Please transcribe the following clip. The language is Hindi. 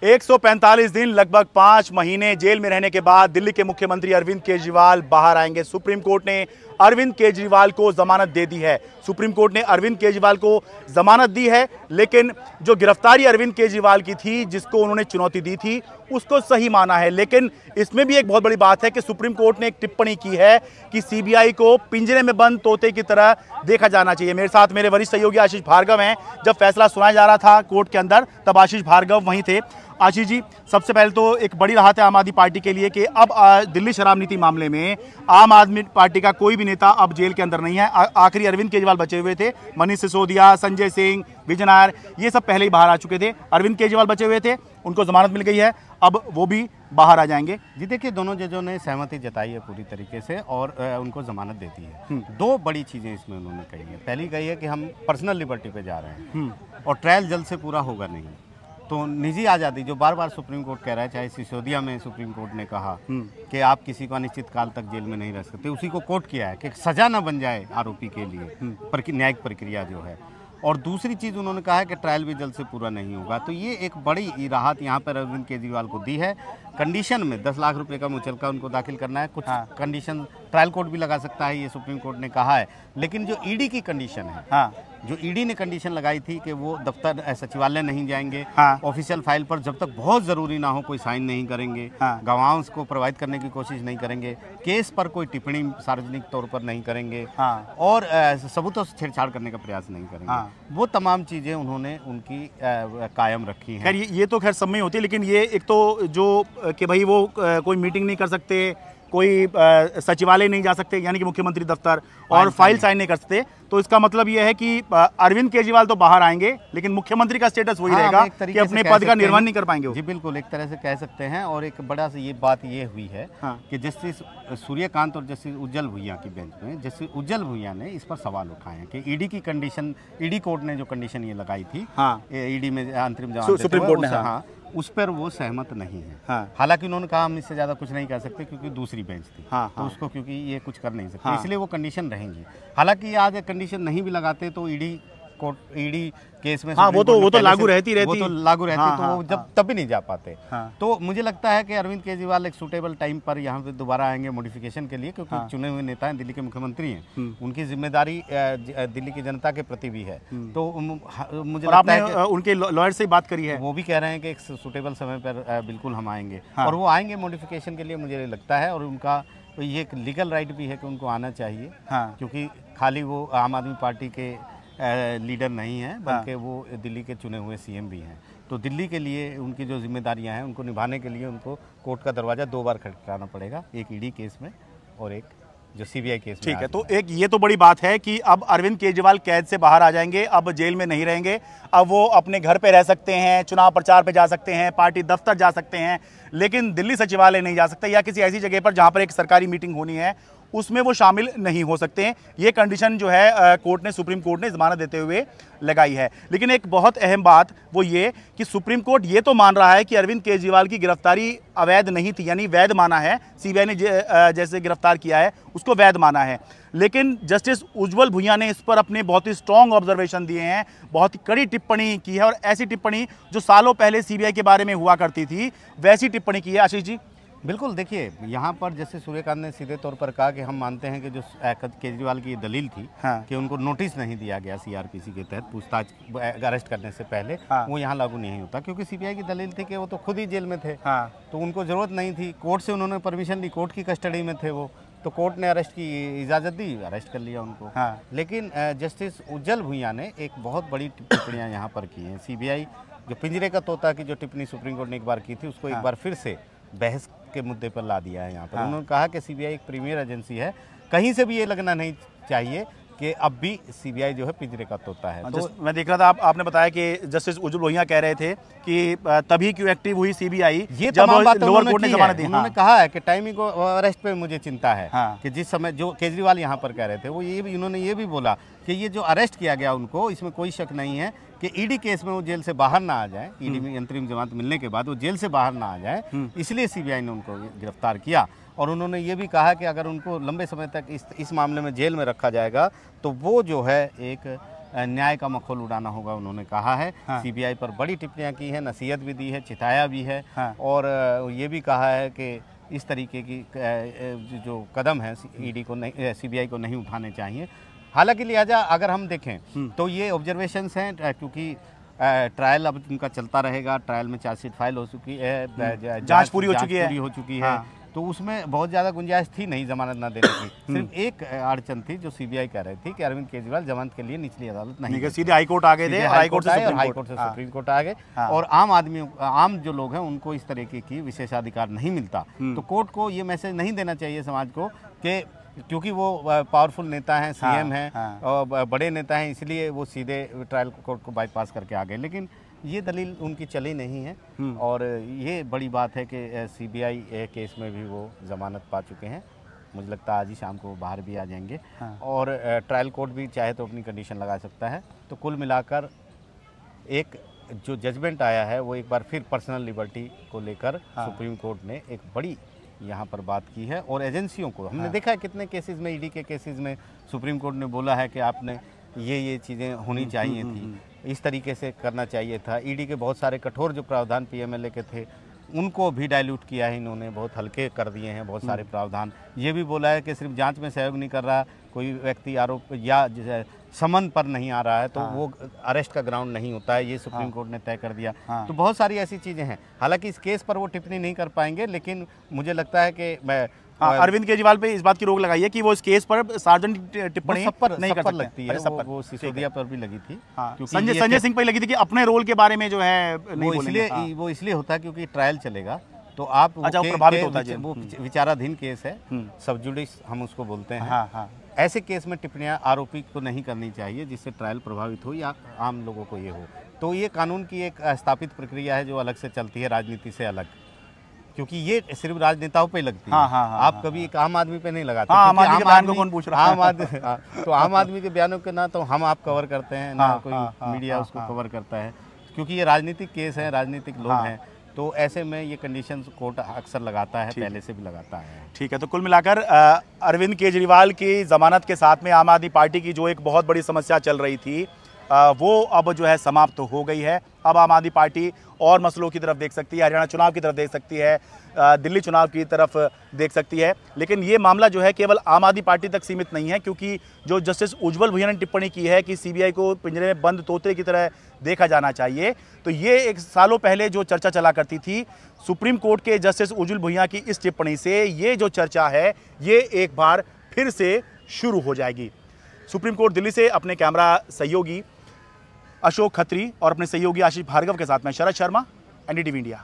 145 दिन लगभग 5 महीने जेल में रहने के बाद दिल्ली के मुख्यमंत्री अरविंद केजरीवाल बाहर आएंगे। सुप्रीम कोर्ट ने अरविंद केजरीवाल को जमानत दे दी है। सुप्रीम कोर्ट ने अरविंद केजरीवाल को जमानत दी है, लेकिन जो गिरफ्तारी अरविंद केजरीवाल की थी, जिसको उन्होंने चुनौती दी थी, उसको सही माना है। लेकिन इसमें भी एक बहुत बड़ी बात है कि सुप्रीम कोर्ट ने एक टिप्पणी की है कि सीबीआई को पिंजरे में बंद तोते की तरह देखा जाना चाहिए। मेरे साथ मेरे वरिष्ठ सहयोगी आशीष भार्गव हैं। जब फैसला सुनाया जा रहा था कोर्ट के अंदर, तब आशीष भार्गव वहीं थे। आशीष जी, सबसे पहले तो एक बड़ी राहत है आम आदमी पार्टी के लिए कि अब दिल्ली शराब नीति मामले में आम आदमी पार्टी का कोई भी नेता अब जेल के अंदर नहीं है। आखिरी अरविंद केजरीवाल बचे हुए थे, मनीष सिसोदिया, संजय सिंह, विजय नायर, ये सब पहले ही बाहर आ चुके थे। अरविंद केजरीवाल बचे हुए थे, उनको जमानत मिल गई है, अब वो भी बाहर आ जाएंगे। जी देखिए, दोनों जजों ने सहमति जताई है पूरी तरीके से और उनको जमानत दे दी है। दो बड़ी चीज़ें इसमें उन्होंने कही है। पहली कही है कि हम पर्सनल लिबर्टी पे जा रहे हैं और ट्रायल जल्द से पूरा होगा नहीं, तो निजी आज़ादी जो बार बार सुप्रीम कोर्ट कह रहा है, चाहे सिसोदिया में सुप्रीम कोर्ट ने कहा कि आप किसी को अनिश्चित काल तक जेल में नहीं रह सकते, उसी को कोर्ट किया है कि सजा न बन जाए आरोपी के लिए न्यायिक प्रक्रिया जो है। और दूसरी चीज़ उन्होंने कहा है कि ट्रायल भी जल्द से पूरा नहीं होगा। तो ये एक बड़ी राहत यहाँ पर अरविंद केजरीवाल को दी है। कंडीशन में 10 लाख रुपए का मुचलका उनको दाखिल करना है। कुछ कंडीशन ट्रायल कोर्ट भी लगा सकता है, ये सुप्रीम कोर्ट ने कहा है। लेकिन जो ईडी की कंडीशन है, जो ईडी ने कंडीशन लगाई थी कि वो दफ्तर सचिवालय नहीं जाएंगे, ऑफिशियल फाइल पर जब तक बहुत ज़रूरी ना हो कोई साइन नहीं करेंगे, गवाहों को प्रोवाइड करने की कोशिश नहीं करेंगे, केस पर कोई टिप्पणी सार्वजनिक तौर पर नहीं करेंगे और सबूतों से छेड़छाड़ करने का प्रयास नहीं करेंगे। वो तमाम चीज़ें उन्होंने उनकी कायम रखी हैं। खैर ये तो खैर सब में होती है, लेकिन ये एक तो जो कि भाई वो कोई मीटिंग नहीं कर सकते, कोई सचिवालय नहीं जा सकते, यानी कि मुख्यमंत्री दफ्तर, और फाइल साइन नहीं कर सकते, तो इसका मतलब यह है कि अरविंद केजरीवाल तो बाहर आएंगे, लेकिन मुख्यमंत्री का स्टेटस वही रहेगा कि अपने पद का निर्वहन नहीं कर पाएंगे। जी बिल्कुल, एक तरह से कह सकते हैं। और एक बड़ा सी ये बात ये हुई है कि जस्टिस सूर्यकांत और जस्टिस उज्जवल भुइयां की बेंच में जस्टिस उज्जवल भुइयां ने इस पर सवाल उठाए हैं कि ईडी की कंडीशन, ईडी कोर्ट ने जो कंडीशन ये लगाई थी ईडी में अंतरिम जमानत सुप्रीम कोर्ट ने, उस पर वो सहमत नहीं है। हालांकि उन्होंने कहा हम इससे ज़्यादा कुछ नहीं कर सकते क्योंकि दूसरी बेंच थी, तो उसको क्योंकि ये कुछ कर नहीं सकते, इसलिए वो कंडीशन रहेंगी। हालांकि आज कंडीशन नहीं भी लगाते तो ईडी केस में वो तो लागू रहती तो वो जब तब भी नहीं जा पाते। तो मुझे लगता है कि अरविंद केजरीवाल एक सूटेबल टाइम पर यहाँ पे दोबारा आएंगे मॉडिफिकेशन के लिए, क्योंकि चुने हुए नेता हैं, दिल्ली के मुख्यमंत्री हैं, उनकी जिम्मेदारी दिल्ली की जनता के प्रति भी है। तो मुझे लगता है कि उनके लॉयर से बात करी है, वो भी कह रहे हैं कि एक सूटेबल समय पर बिल्कुल हम आएंगे और वो आएंगे मॉडिफिकेशन के लिए, मुझे लगता है। और उनका ये एक लीगल राइट भी है कि उनको आना चाहिए, क्योंकि खाली वो आम आदमी पार्टी के लीडर नहीं है, बल्कि वो दिल्ली के चुने हुए सीएम भी हैं। तो दिल्ली के लिए उनकी जो जिम्मेदारियां हैं उनको निभाने के लिए उनको कोर्ट का दरवाज़ा 2 बार खटखटाना पड़ेगा, एक ईडी केस में और एक जो सीबीआई केस में। ठीक है, तो एक ये तो बड़ी बात है कि अब अरविंद केजरीवाल कैद से बाहर आ जाएंगे, अब जेल में नहीं रहेंगे, अब वो अपने घर पे रह सकते हैं, चुनाव प्रचार पे जा सकते हैं, पार्टी दफ्तर जा सकते हैं, लेकिन दिल्ली सचिवालय नहीं जा सकते, या किसी ऐसी जगह पर जहां पर एक सरकारी मीटिंग होनी है उसमें वो शामिल नहीं हो सकते हैं। ये कंडीशन जो है कोर्ट ने, सुप्रीम कोर्ट ने जमानत देते हुए लगाई है। लेकिन एक बहुत अहम बात वो ये कि सुप्रीम कोर्ट ये तो मान रहा है कि अरविंद केजरीवाल की गिरफ्तारी अवैध नहीं थी, यानी वैध माना है। सीबीआई ने जैसे गिरफ्तार किया है उसको वैध माना है, लेकिन जस्टिस उज्जवल भुइयां ने इस पर अपने बहुत ही स्ट्रॉन्ग ऑब्जर्वेशन दिए हैं, बहुत ही कड़ी टिप्पणी की है, और ऐसी टिप्पणी जो सालों पहले सीबीआई के बारे में हुआ करती थी वैसी टिप्पणी की है। आशीष जी बिल्कुल, देखिए यहाँ पर जैसे सूर्यकांत ने सीधे तौर पर कहा कि हम मानते हैं कि जो केजरीवाल की दलील थी कि उनको नोटिस नहीं दिया गया सीआरपीसी के तहत पूछताछ अरेस्ट करने से पहले, वो यहाँ लागू नहीं होता, क्योंकि सीबीआई की दलील थी कि वो तो खुद ही जेल में थे, तो उनको ज़रूरत नहीं थी। कोर्ट से उन्होंने परमिशन ली, कोर्ट की कस्टडी में थे वो, तो कोर्ट ने अरेस्ट की इजाज़त दी, अरेस्ट कर लिया उनको। लेकिन जस्टिस उज्जवल भुइयां ने एक बहुत बड़ी टिप्पणियाँ यहाँ पर की हैं। सीबीआई जो पिंजरे का तोता की जो टिप्पणी सुप्रीम कोर्ट ने एक बार की थी, उसको एक बार फिर से बहस के मुद्दे पर ला दिया है यहाँ पर। उन्होंने कहा कि सीबीआई एक प्रीमियर एजेंसी है, कहीं से भी ये लगना नहीं चाहिए कि अब भी सीबीआई जो है पिंजरे का तोता है। तो मैं देख रहा था, आपने बताया कि जस्टिस उज्जवल भुइयां कह रहे थे कि तभी क्यों एक्टिव हुई सीबीआई, ये जब लोअर कोर्ट ने जमानत दी। उन्होंने कहा है कि टाइमिंग को अरेस्ट पे मुझे चिंता है कि जिस समय जो केजरीवाल यहाँ पर कह रहे थे वो ये भी, उन्होंने ये भी बोला कि ये जो अरेस्ट किया गया उनको, इसमें कोई शक नहीं है कि ईडी केस में वो जेल से बाहर ना आ जाए, ईडी में अंतरिम जमानत मिलने के बाद वो जेल से बाहर ना आ जाए, इसलिए सीबीआई ने उनको गिरफ्तार किया। और उन्होंने ये भी कहा कि अगर उनको लंबे समय तक इस मामले में जेल में रखा जाएगा तो वो जो है एक न्याय का मखौल उड़ाना होगा, उन्होंने कहा है। सीबीआई पर बड़ी टिप्पणियां की है, नसीहत भी दी है, चिताया भी है, और ये भी कहा है कि इस तरीके की जो कदम है ईडी को नहीं, सीबीआई को नहीं उठाने चाहिए। हालांकि लिहाजा अगर हम देखें तो ये ऑब्जर्वेशंस हैं, क्योंकि ट्रायल अब उनका चलता रहेगा। ट्रायल में चार्जशीट फाइल हो चुकी है, जांच पूरी हो चुकी है, तो उसमें बहुत ज़्यादा गुंजाइश थी नहीं जमानत ना देने की। सिर्फ एक अड़चन थी जो सीबीआई कह रही थी कि अरविंद केजरीवाल जमानत के लिए निचली अदालत नहीं, सीधे हाई कोर्ट आ गए थे, हाई कोर्ट से सुप्रीम कोर्ट आ गए, और आम जो लोग हैं उनको इस तरीके की विशेषाधिकार नहीं मिलता। तो कोर्ट को ये मैसेज नहीं देना चाहिए समाज को कि क्योंकि वो पावरफुल नेता हैं, सीएम हैं और बड़े नेता हैं, इसलिए वो सीधे ट्रायल कोर्ट को बाईपास करके आ गए। लेकिन ये दलील उनकी चली नहीं है, और ये बड़ी बात है कि सीबीआई केस में भी वो जमानत पा चुके हैं। मुझे लगता है आज ही शाम को वो बाहर भी आ जाएंगे, और ट्रायल कोर्ट भी चाहे तो अपनी कंडीशन लगा सकता है। तो कुल मिलाकर एक जो जजमेंट आया है वो एक बार फिर पर्सनल लिबर्टी को लेकर सुप्रीम कोर्ट ने एक बड़ी यहाँ पर बात की है। और एजेंसियों को हमने देखा है कितने केसेस में, ईडी के केसेस में सुप्रीम कोर्ट ने बोला है कि आपने ये चीज़ें होनी चाहिए थी, इस तरीके से करना चाहिए था। ईडी के बहुत सारे कठोर जो प्रावधान पीएमएलए के थे उनको भी डाइल्यूट किया है इन्होंने, बहुत हल्के कर दिए हैं बहुत सारे प्रावधान। ये भी बोला है कि सिर्फ जांच में सहयोग नहीं कर रहा, कोई व्यक्ति आरोप या समन पर नहीं आ रहा है तो वो अरेस्ट का ग्राउंड नहीं होता है, ये सुप्रीम कोर्ट ने तय कर दिया। तो बहुत सारी ऐसी चीज़ें हैं। हालांकि इस केस पर वो टिप्पणी नहीं कर पाएंगे, लेकिन मुझे लगता है कि मैं अरविंद केजरीवाल पे इस बात की रोक लगाई है कि वो इस केस पर सार्वजनिक टिप्पणी नहीं कर सकते। लगती है, वो सिसोदिया पर भी लगी थी, संजय सिंह पर लगी थी कि अपने रोल के बारे में जो है वो इसलिए होता है क्योंकि ट्रायल चलेगा तो आप प्रभावित होता है। वो विचाराधीन केस है, सब जुडिस हम उसको बोलते हैं। ऐसे केस में टिप्पणियां आरोपी को नहीं करनी चाहिए जिससे ट्रायल प्रभावित हो या आम लोगों को ये हो। तो ये कानून की एक स्थापित प्रक्रिया है जो अलग से चलती है, राजनीति से अलग, क्योंकि ये सिर्फ राजनेताओं पे लगती है। आप कभी एक आम आदमी पे नहीं लगाते। आम आदमी को कौन पूछ रहा है? तो आम आदमी के बयानों के ना तो हम आप कवर करते हैं ना कोई मीडिया उसको कवर करता है, क्योंकि ये राजनीतिक केस है, राजनीतिक लोग हैं। तो ऐसे में ये कंडीशंस कोर्ट अक्सर लगाता है, पहले से भी लगाता है। ठीक है, तो कुल मिलाकर अरविंद केजरीवाल की जमानत के साथ में आम आदमी पार्टी की जो एक बहुत बड़ी समस्या चल रही थी वो अब जो है समाप्त तो हो गई है। अब आम आदमी पार्टी और मसलों की तरफ देख सकती है, हरियाणा चुनाव की तरफ देख सकती है, दिल्ली चुनाव की तरफ देख सकती है। लेकिन ये मामला जो है केवल आम आदमी पार्टी तक सीमित नहीं है, क्योंकि जो जस्टिस उज्जवल भुइयां ने टिप्पणी की है कि सीबीआई को पिंजरे में बंद तोते की तरह देखा जाना चाहिए, तो ये एक सालों पहले जो चर्चा चला करती थी, सुप्रीम कोर्ट के जस्टिस उज्जवल भुइयां की इस टिप्पणी से ये जो चर्चा है ये एक बार फिर से शुरू हो जाएगी। सुप्रीम कोर्ट दिल्ली से अपने कैमरा सहयोगी अशोक खत्री और अपने सहयोगी आशीष भार्गव के साथ में शरद शर्मा, एनडीटीवी इंडिया।